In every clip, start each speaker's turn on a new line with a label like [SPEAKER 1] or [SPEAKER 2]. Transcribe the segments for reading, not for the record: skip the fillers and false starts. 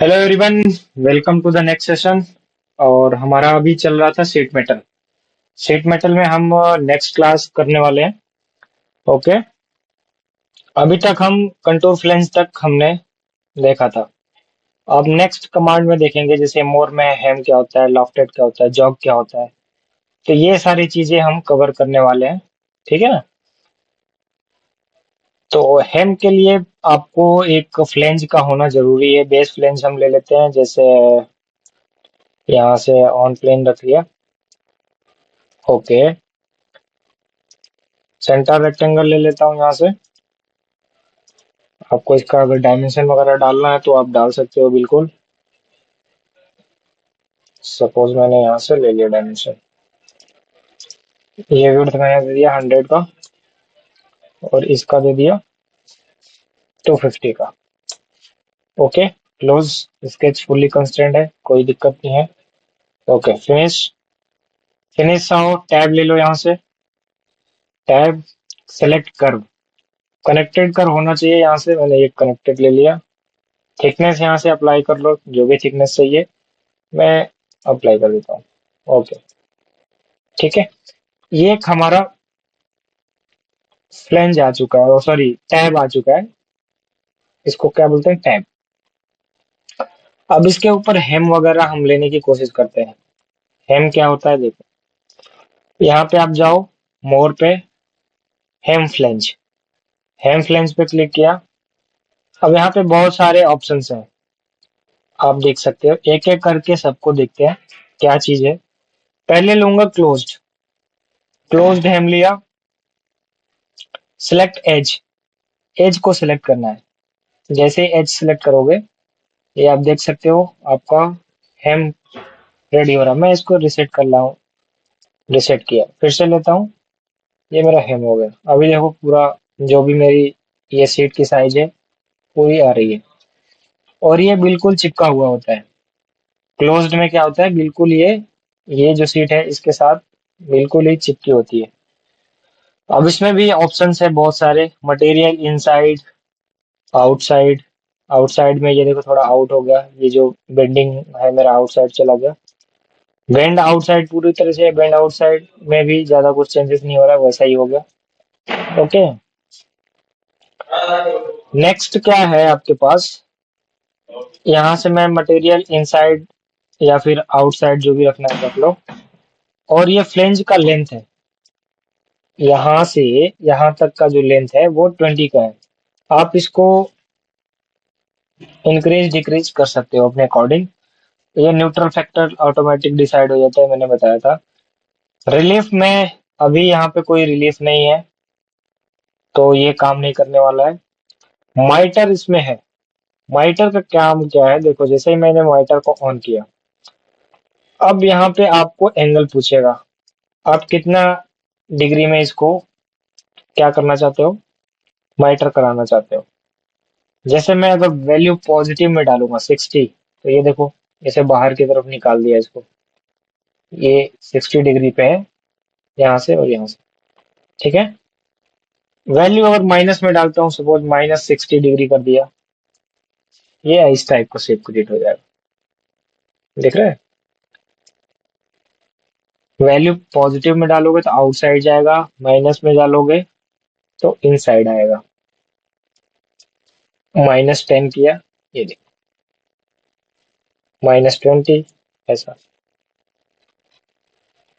[SPEAKER 1] Hello everyone, welcome to the next session. और हमारा अभी चल रहा था शीट मेटल में हम नेक्स्ट क्लास करने वाले हैं। ओके। अभी तक हम कंट्रोल फ्लेंज तक हमने देखा था। अब नेक्स्ट कमांड में देखेंगे, जैसे मोर में हैम क्या होता है, लॉफ्टेड क्या होता है, जॉग क्या होता है। तो ये सारी चीजें हम कवर करने वाले हैं। ठीक है ना। तो हैम के लिए आपको एक फ्लेंज का होना जरूरी है। बेस फ्लेंज हम ले लेते हैं, जैसे यहाँ से ऑन प्लेन रख लिया। ओके। सेंटर रेक्टेंगल ले लेता हूँ यहाँ से। आपको इसका अगर डायमेंशन वगैरह डालना है तो आप डाल सकते हो बिल्कुल। सपोज मैंने यहाँ से ले लिया डायमेंशन। ये विड्थ मैंने दे दिया 100 का, और इसका दे दिया 250 का। Okay. Close. Sketch fully constraint है, कोई दिक्कत नहीं है। Okay, finish. फिनिश आओ, टैब ले लो यहाँ से। Tab, select curve. Connected curve होना चाहिए, यहाँ से मैंने एक कनेक्टेड ले लिया। थिकनेस यहाँ से अप्लाई कर लो, जो भी थिकनेस चाहिए मैं अप्लाई कर देता हूँ। ओके। ठीक है। ये एक हमारा फ्लेंज आ चुका है, सॉरी टैब आ चुका है। इसको क्या बोलते हैं, टैब। अब इसके ऊपर हेम वगैरह हम लेने की कोशिश करते हैं। हेम क्या होता है देखो, यहाँ पे आप जाओ, मोर पे, हेम फ्लेंज। हेम फ्लेंज पे क्लिक किया। अब यहाँ पे बहुत सारे ऑप्शंस हैं, आप देख सकते हो। एक एक करके सबको देखते हैं क्या चीज है। पहले लूंगा क्लोज्ड। क्लोज्ड हेम लिया। Select edge. एज को सिलेक्ट करना है। जैसे एज सिलेक्ट करोगे, ये आप देख सकते हो, आपका हेम रेडी हो रहा। मैं इसको रिसेट कर रहा हूँ। रिसेट किया, फिर से लेता हूँ। ये मेरा हेम हो गया। अभी देखो पूरा, जो भी मेरी ये सीट की साइज है पूरी आ रही है। और ये बिल्कुल चिपका हुआ होता है। क्लोज्ड में क्या होता है, बिल्कुल ये जो सीट है इसके साथ बिल्कुल ही चिपकी होती है। अब इसमें भी ऑप्शंस है बहुत सारे। Material inside, outside. आउटसाइड में ये देखो थोड़ा आउट हो गया, ये जो बेंडिंग है मेरा आउटसाइड चला गया। बेंड आउटसाइड पूरी तरह से, बेंड आउटसाइड में भी ज्यादा कुछ चेंजेस नहीं हो रहा, वैसा ही हो गया। ओके। नेक्स्ट क्या है आपके पास, यहाँ से मैं मटेरियल इनसाइड या फिर आउटसाइड जो भी रखना है रख लो। और ये फ्लेंज का लेंथ है, यहाँ से यहाँ तक का जो लेंथ है वो 20 का है। आप इसको इंक्रीज डिक्रीज कर सकते हो अपने अकॉर्डिंग। ये न्यूट्रल फैक्टर ऑटोमेटिक डिसाइड हो जाता है, मैंने बताया था। रिलीफ में अभी यहाँ पे कोई रिलीफ नहीं है, तो ये काम नहीं करने वाला है। माइटर इसमें है। माइटर का काम क्या है देखो, जैसे ही मैंने माइटर को ऑन किया, अब यहाँ पे आपको एंगल पूछेगा। आप कितना डिग्री में इसको क्या करना चाहते हो, माइटर कराना चाहते हो। जैसे मैं अगर वैल्यू पॉजिटिव में डालूंगा 60, तो ये देखो इसे बाहर की तरफ निकाल दिया इसको। ये 60 डिग्री पे है, यहाँ से और यहाँ से। ठीक है। वैल्यू अगर माइनस में डालता हूँ, सपोज -60 डिग्री कर दिया, ये इस टाइप का शेप क्रिएट हो जाएगा। देख रहे हैं। वैल्यू पॉजिटिव में डालोगे तो आउटसाइड जाएगा, माइनस में डालोगे तो इनसाइड आएगा। -10 किया, ये देखो -20, ऐसा।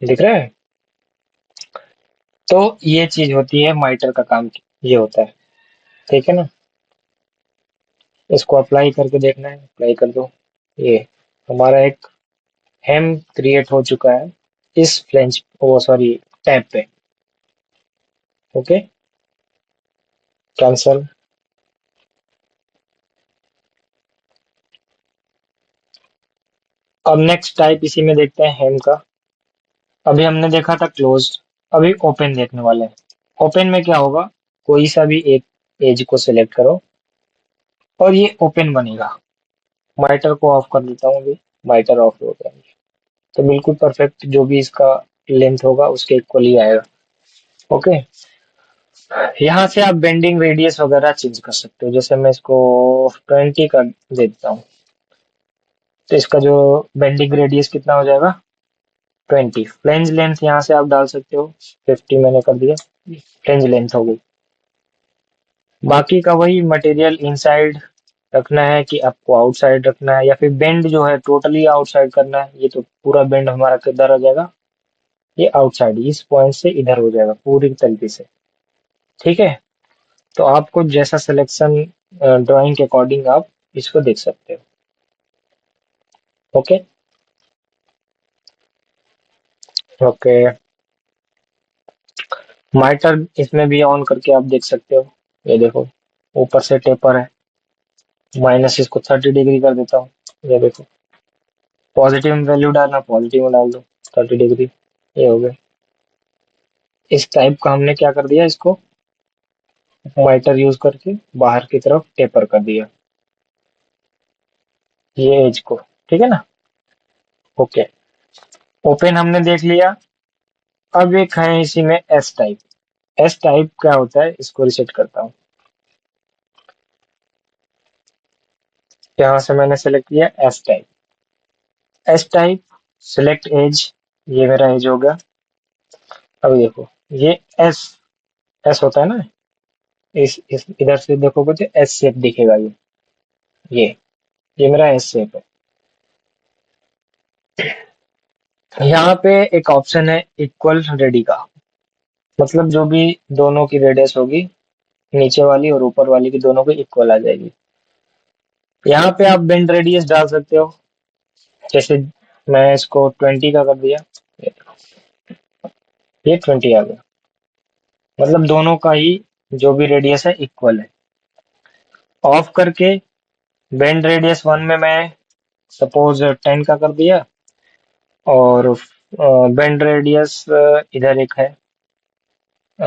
[SPEAKER 1] दिख रहा है। तो ये चीज होती है माइटर का काम, ये होता है। ठीक है ना। इसको अप्लाई करके देखना है, अप्लाई कर दो। ये हमारा एक हेम क्रिएट हो चुका है इस फ्लेंज, वो सॉरी, टैब पे। ओके। कैंसल। अब नेक्स्ट टाइप इसी में देखते हैं हेम का। अभी हमने देखा था क्लोज, अभी ओपन देखने वाले हैं। ओपन में क्या होगा, कोई सा भी एक एज को सिलेक्ट करो और ये ओपन बनेगा। माइटर को ऑफ कर देता हूँ अभी। माइटर ऑफ हो गया, तो बिल्कुल परफेक्ट जो भी इसका लेंथ होगा उसके इक्वल ही आएगा। ओके। यहाँ से आप बेंडिंग रेडियस वगैरह चेंज कर सकते हो। जैसे मैं इसको 20 कर देता हूँ। तो इसका जो बेंडिंग रेडियस कितना हो जाएगा, 20। फ्लेंज लेंथ यहाँ से आप डाल सकते हो, 50 मैंने कर दिया, फ्लेंज लेंथ हो गई। बाकी का वही मटेरियल इनसाइड रखना है कि आपको आउटसाइड रखना है, या फिर बेंड जो है टोटली आउटसाइड करना है। ये तो पूरा बेंड हमारा किधर आ जाएगा, ये आउटसाइड, इस पॉइंट से इधर हो जाएगा पूरी तरीके से। ठीक है, तो आपको जैसा सिलेक्शन ड्राइंग के अकॉर्डिंग आप इसको देख सकते हो। ओके। ओके, माइटर इसमें भी ऑन करके आप देख सकते हो। ये देखो, ऊपर से टेपर है, माइनस इसको 30 डिग्री कर देता हूँ। ये देखो, पॉजिटिव में वैल्यू डालना, पॉजिटिव में डाल दो 30 डिग्री, ये हो गया। इस टाइप का हमने क्या कर दिया, इसको माइटर यूज करके बाहर की तरफ टेपर कर दिया, ये एज को। ठीक है ना। ओके, ओपन हमने देख लिया। अब एक है इसी में एस टाइप। एस टाइप क्या होता है, इसको रिसेट करता हूँ। यहाँ से मैंने सेलेक्ट किया S type. S type, select edge, ये मेरा एज हो गया। अब देखो, ये एस, एस होता है ना, इस इधर से देखोगे तो एस शेप दिखेगा। ये मेरा एस शेप है। यहाँ पे एक ऑप्शन है इक्वल रेडी का, मतलब जो भी दोनों की रेडियस होगी, नीचे वाली और ऊपर वाली की दोनों की इक्वल आ जाएगी। यहाँ पे आप बेंड रेडियस डाल सकते हो, जैसे मैं इसको 20 का कर दिया, ये 20 आ गया, मतलब दोनों का ही जो भी रेडियस है इक्वल है। ऑफ करके बेंड रेडियस 1 में मैं सपोज 10 का कर दिया, और बेंड रेडियस इधर एक है, अ,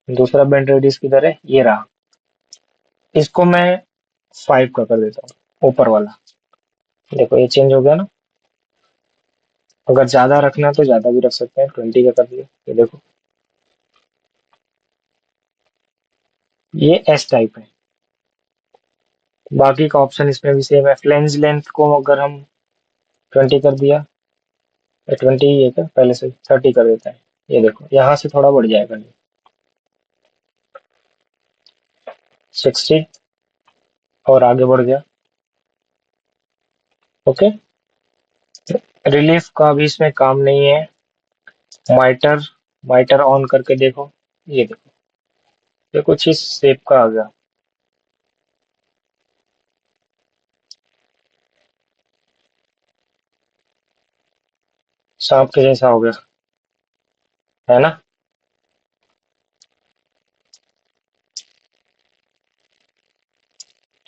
[SPEAKER 1] दूसरा बेंड रेडियस किधर है, ये रहा, इसको मैं 5 का कर देता हूँ ऊपर वाला। देखो ये चेंज हो गया ना। अगर ज्यादा रखना है तो ज्यादा भी रख सकते हैं, 20 का कर दिया, ये देखो, ये एस टाइप है। बाकी का ऑप्शन इसमें भी सेम है। फ्लेंज लेंथ को अगर हम 20 कर दिया, 20 ही है क्या, पहले से 30 कर देता है, ये देखो यहाँ से थोड़ा बढ़ जाएगा ये, 60, और आगे बढ़ गया। ओके, रिलीफ का भी इसमें काम नहीं है। माइटर, माइटर ऑन करके देखो, ये देखो, ये कुछ इस शेप का आ गया, सांप के जैसा हो गया, है ना।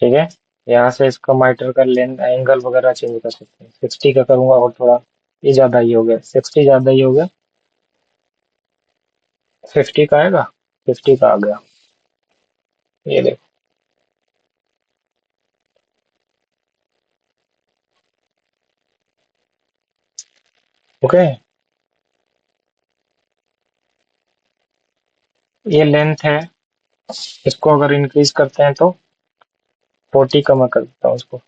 [SPEAKER 1] ठीक है, यहाँ से इसका माइटर का लेंथ एंगल वगैरह चेंज कर सकते हैं। 60 का करूंगा और थोड़ा, ये ज्यादा ही हो गया, 60 ज्यादा ही हो गया, 50 का आएगा, 50 का आ गया, ये देखो। ओके, ये लेंथ है, इसको अगर इंक्रीज करते हैं तो 40 का मैं कर देता हूँ इसको,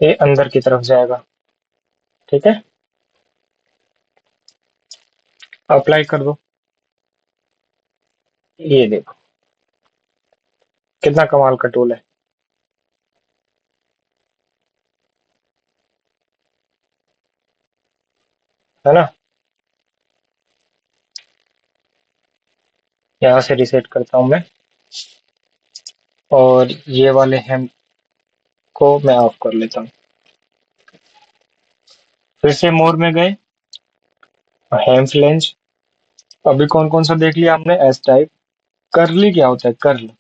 [SPEAKER 1] ये अंदर की तरफ जाएगा। ठीक है, अप्लाई कर दो, ये देखो कितना कमाल का टूल है ना। यहाँ से रिसेट करता हूँ मैं, और ये वाले हेम को मैं ऑफ कर लेता हूँ। फिर से मोर में गए, हेम फ्लेंज। अभी कौन कौन सा देख लिया हमने, एस टाइप। कर्ली क्या होता है, कर्ल,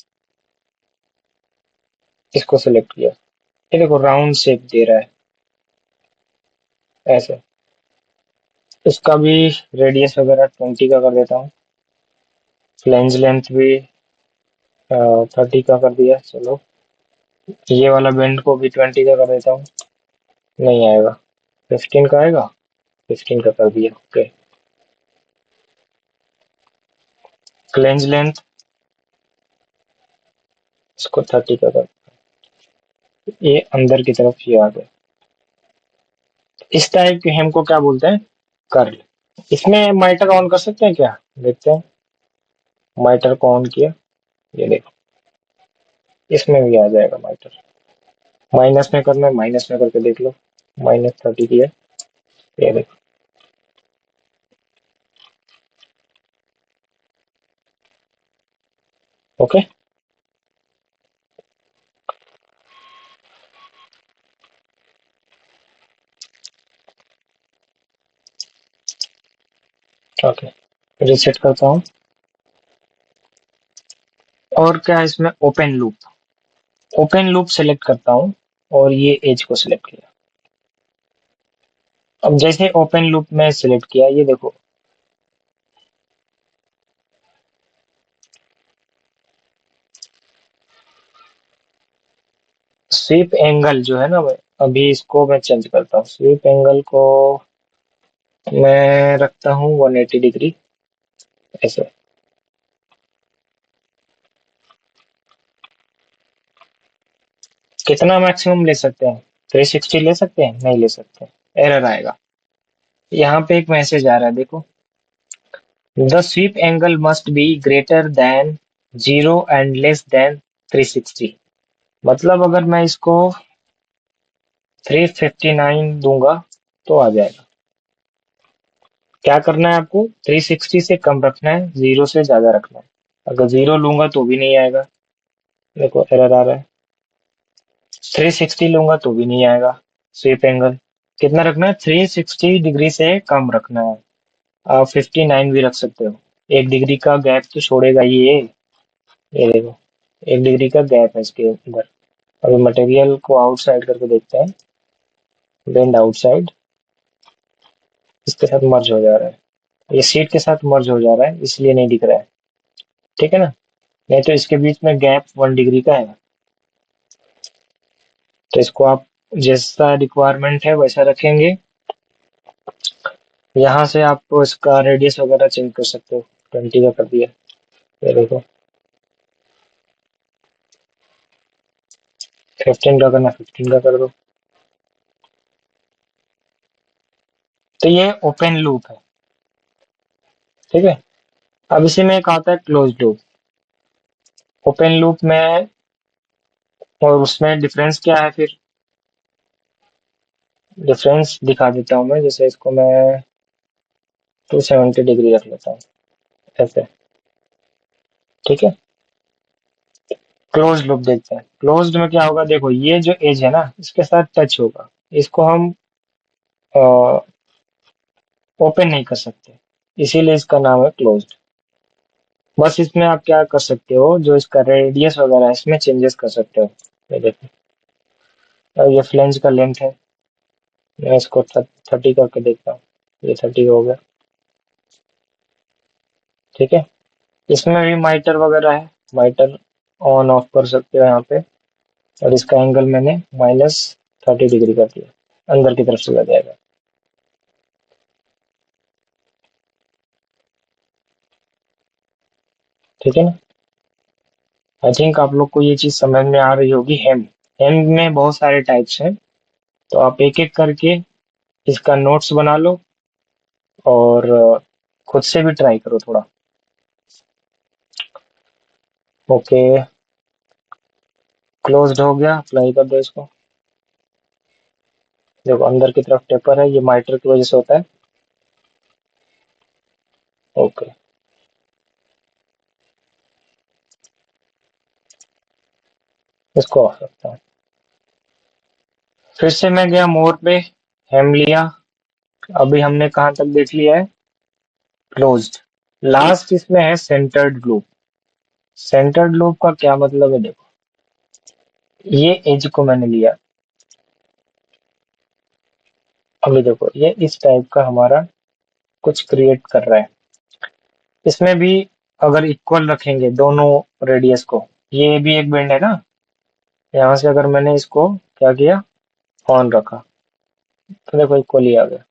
[SPEAKER 1] इसको सिलेक्ट किया, ये देखो राउंड शेप दे रहा है ऐसे। इसका भी रेडियस वगैरह 20 का कर देता हूँ। फ्लेंज लेंथ भी 30 का कर दिया, चलो। ये वाला बेंड को भी 20 का कर देता हूँ, नहीं आएगा, 15 का आएगा, 15 का कर दिया। ओके, फ्लेंज लेंथ, इसको 30 का कर, ये अंदर की तरफ ये आ गया। इस टाइप के हेम को क्या बोलते हैं? कर्ल। इसमें माइटर ऑन कर सकते हैं क्या? देखते हैं। माइटर को ऑन किया, ये देखो इसमें भी आ जाएगा माइटर। माइनस में करना है, माइनस में करके देख लो। -30 की है, ये देखो। ओके। ओके, रिसेट करता हूँ। और क्या है इसमें? Open loop. Open loop select करता हूँ और ये एज को सिलेक्ट किया। अब जैसे ओपन लूप में सिलेक्ट किया, ये देखो स्वीप एंगल जो है ना, मैं अभी इसको मैं चेंज करता हूँ। स्वीप एंगल को मैं रखता हूँ 180 डिग्री, ऐसे। कितना मैक्सिमम ले सकते हैं? 360 ले सकते हैं? नहीं ले सकते, एरर आएगा। यहाँ पे एक मैसेज आ रहा है, देखो। The SVEEP angle must be greater than 0 and less than 360। मतलब अगर मैं इसको 359 दूंगा तो आ जाएगा। क्या करना है आपको? 360 से कम रखना है, 0 से ज्यादा रखना है। अगर 0 लूंगा तो भी नहीं आएगा, देखो एरर आ रहा है। 360 लूंगा तो भी नहीं आएगा। स्वीप एंगल कितना रखना है? 360 डिग्री से कम रखना है। आप 59 भी रख सकते हो। 1 डिग्री का गैप तो छोड़ेगा ही ये देखो, 1 डिग्री का गैप है इसके अंदर। अभी मटेरियल को आउटसाइड करके देखते हैं। बेंड आउटसाइड, इसके साथ मर्ज हो जा रहा है। ये सीट के साथ मर्ज हो जा रहा है, इसलिए नहीं दिख रहा है। ठीक है ना? नहीं तो इसके बीच में गैप 1 डिग्री का है। तो इसको आप जैसा रिक्वायरमेंट है वैसा रखेंगे। यहाँ से आप तो इसका रेडियस वगैरह चेंज कर सकते हो। 20 का कर दिया, ये देखो। 15 का करना, 15 का कर दो। तो ये ओपन लूप है, ठीक है। अब इसी में एक आता है क्लोज लूप। ओपन लूप में और उसमें डिफरेंस क्या है फिर? डिफरेंस दिखा देता हूँ मैं। जैसे इसको मैं 270 डिग्री रख लेता हूँ, ऐसे। ठीक है। क्लोज लूप देखते हैं। क्लोज्ड में क्या होगा? देखो ये जो एज है ना, इसके साथ टच होगा। इसको हम ओपन नहीं कर सकते, इसीलिए इसका नाम है क्लोज्ड। बस इसमें आप क्या कर सकते हो, जो इसका रेडियस वगैरह है इसमें चेंजेस कर सकते हो। ये देखो, और ये फ्लेंज का लेंथ है। मैं इसको 30 करके देखता हूँ, ये 30 हो गया। ठीक है। इसमें भी माइटर वगैरह है, माइटर ऑन ऑफ कर सकते हो यहाँ पे। और इसका एंगल मैंने -30 डिग्री कर दिया, अंदर की तरफ चला जाएगा। ठीक है ना? आई थिंक आप लोग को ये चीज समझ में आ रही होगी। हेम, हेम में बहुत सारे टाइप्स हैं, तो आप एक एक करके इसका नोट्स बना लो और खुद से भी ट्राई करो थोड़ा। ओके, क्लोज्ड हो गया। अप्लाई कर दो इसको। देखो अंदर की तरफ टेपर है, ये माइटर की वजह से होता है। ओके, इसको ऑफ रखता हूँ। फिर से मैं गया मोर पे, हेम लिया। अभी हमने कहाँ तक देख लिया है? क्लोज्ड। लास्ट इसमें है सेंटर्ड लूप। सेंटर्ड लूप का क्या मतलब है? देखो, ये एज को मैंने लिया। अभी देखो ये इस टाइप का हमारा कुछ क्रिएट कर रहा है। इसमें भी अगर इक्वल रखेंगे दोनों रेडियस को, ये भी एक बेंड है ना, यहाँ से अगर मैंने इसको क्या किया, ऑन रखा, तो देखो इक्वल ही आ गया।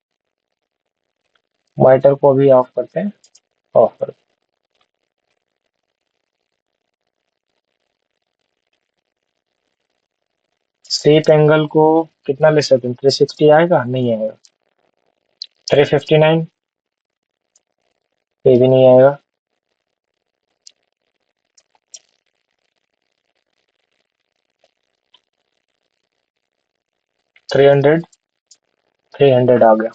[SPEAKER 1] माइटर को भी ऑफ करते हैं, ऑफ कर। स्वीप एंगल को कितना ले सकते हैं? 360 आएगा? नहीं आएगा। 359? ये भी नहीं आएगा। 300? 300 आ गया।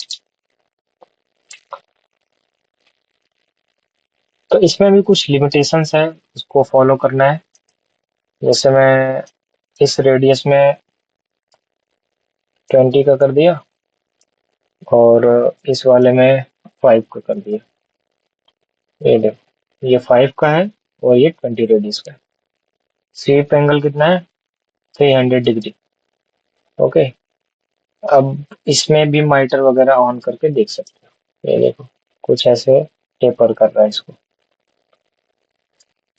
[SPEAKER 1] तो इसमें भी कुछ लिमिटेशंस है, उसको फॉलो करना है। जैसे मैं इस रेडियस में 20 का कर दिया और इस वाले में 5 का कर दिया। ये देखो, ये 5 का है और ये 20 रेडियस का है। स्वीप एंगल कितना है? 300 डिग्री। ओके। अब इसमें भी माइटर वगैरह ऑन करके देख सकते हो। ये देखो, कुछ ऐसे टेपर कर रहा है इसको।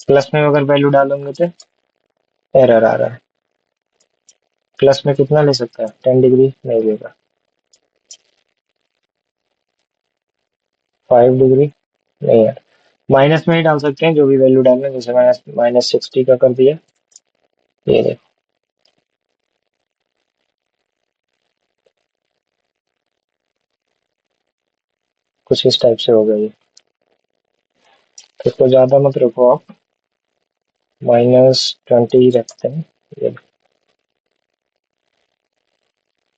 [SPEAKER 1] प्लस में अगर वैल्यू डालेंगे तो एरर आ रहा है। प्लस में कितना ले सकता है? 10 डिग्री नहीं लेगा। 5 डिग्री नहीं है। माइनस में ही डाल सकते हैं जो भी वैल्यू डालना है, जैसे माइनस 60 का कर दिया। ये देखो, कुछ इस टाइप से हो गया ये। इसको ज्यादा मत रखो आप, -20 रखते हैं। ये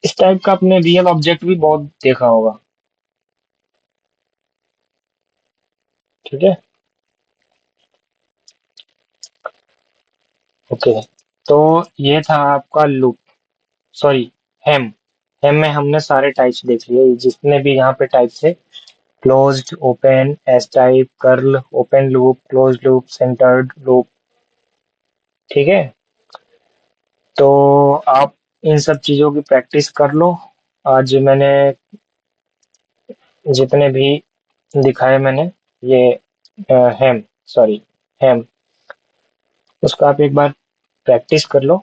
[SPEAKER 1] इस टाइप का आपने रियल ऑब्जेक्ट भी बहुत देखा होगा। ठीक है। ओके। तो ये था आपका लूप, सॉरी, हेम। हेम में हमने सारे टाइप्स देख लिए, जितने भी यहाँ पे टाइप्स थे। Closed, open, S type, curl, open loop, close loop, centred loop. ठीक है। तो आप इन सब चीजों की प्रैक्टिस कर लो। आज मैंने जितने भी दिखाए मैंने, ये हेम, सॉरी, हेम, उसका आप एक बार प्रैक्टिस कर लो।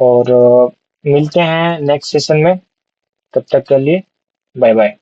[SPEAKER 1] और मिलते हैं नेक्स्ट सेशन में। तब तक के लिए बाय बाय।